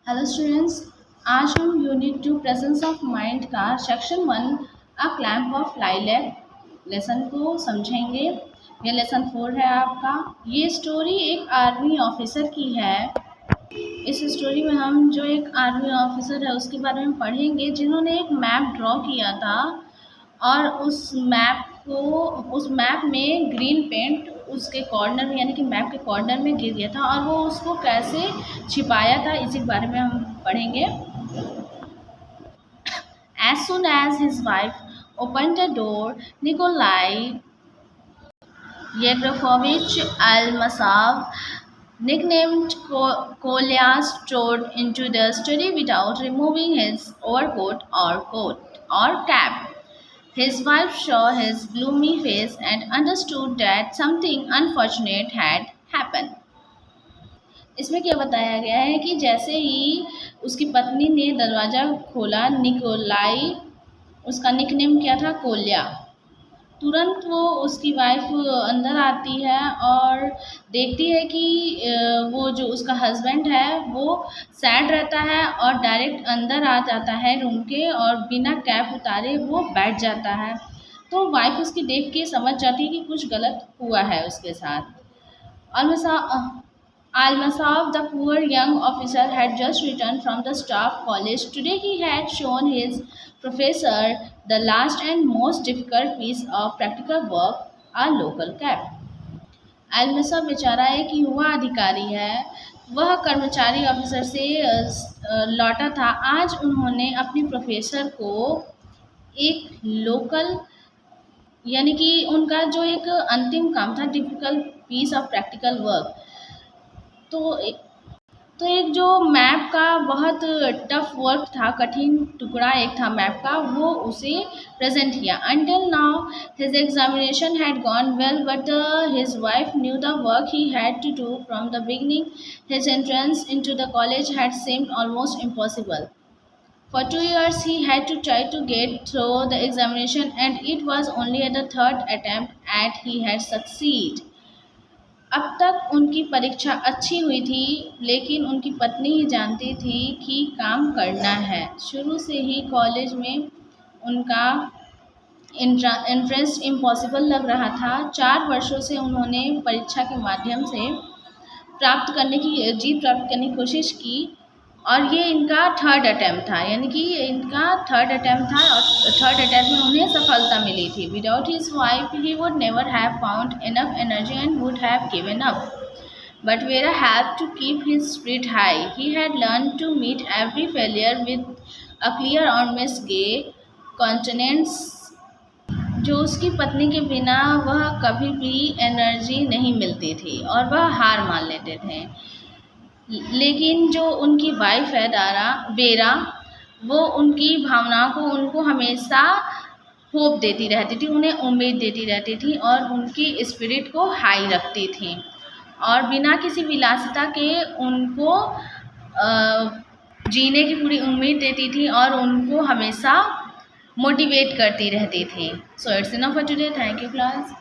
Hello students. आज हम unit 2 presence of mind का section 1 a clamp of lilac lesson को समझेंगे। ये लेसन 4 है आपका। ये स्टोरी एक आर्मी ऑफिसर की है। इस स्टोरी में हम जो एक आर्मी ऑफिसर है उसके बारे में पढ़ेंगे जिन्होंने एक मैप ड्रॉ किया था और उस मैप में ग्रीन पेंट उसके कॉर्नर में यानी कि मैप के कॉर्नर में गिर गया था और वो उसको कैसे छिपाया था इसी के बारे में हम पढ़ेंगे। As soon as his wife opened the door, Nikolai Yevgrafovich Almasov, nicknamed Kolya, strode into the study without removing his overcoat or coat or cap. His wife saw his gloomy face and understood that something unfortunate had happened. इसमें क्या बताया गया है कि जैसे ही उसकी पत्नी ने दरवाज़ा खोला, निकोलाई, उसका निकनेम क्या था, कोल्या, तुरंत वो उसकी वाइफ अंदर आती है और देखती है कि वो जो उसका हस्बैंड है वो सैड रहता है और डायरेक्ट अंदर आ जाता है रूम के और बिना कैप उतारे वो बैठ जाता है। तो वाइफ उसकी देख के समझ जाती है कि कुछ गलत हुआ है उसके साथ। Almasov, the poor young officer, had just returned from the staff college. Today he had shown his professor the last and most difficult piece of practical work, a local cap. Almasov बेचारा एक युवा अधिकारी है। वह कर्मचारी officer से लौटा था। आज उन्होंने अपने प्रोफेसर को एक लोकल यानी कि उनका जो एक अंतिम काम था, difficult piece of practical work, तो एक जो मैप का बहुत टफ वर्क था, कठिन टुकड़ा एक था मैप का, वो उसे प्रेजेंट किया। Until now his examination had gone well, but his wife knew the work he had to do from the beginning. His entrance into the college had seemed almost impossible. For 2 years he had to try to get through the examination, and it was only at the third attempt at he had succeeded. अब तक उनकी परीक्षा अच्छी हुई थी, लेकिन उनकी पत्नी ही जानती थी कि काम करना है। शुरू से ही कॉलेज में उनका एंट्रेंस इम्पॉसिबल लग रहा था। 4 वर्षों से उन्होंने परीक्षा के माध्यम से जीत प्राप्त करने की कोशिश की और ये इनका थर्ड अटैम्प्ट था, यानी कि इनका थर्ड अटैम्प्ट था और थर्ड अटैम्प्ट में उन्हें सफलता मिली थी। Without his wife he would never have found enough energy and would have given up, but Vera helped to keep his spirit high. He had learned to meet every failure with a clear honest countenance. जो उसकी पत्नी के बिना वह कभी भी energy नहीं मिलती थी और वह हार मान लेते थे। लेकिन जो उनकी वाइफ है वेरा, वो उनकी भावनाओं को उनको हमेशा होप देती रहती थी, उन्हें उम्मीद देती रहती थी और उनकी स्पिरिट को हाई रखती थी और बिना किसी विलासिता के उनको जीने की पूरी उम्मीद देती थी और उनको हमेशा मोटिवेट करती रहती थी। So it's enough for today. Thank you class.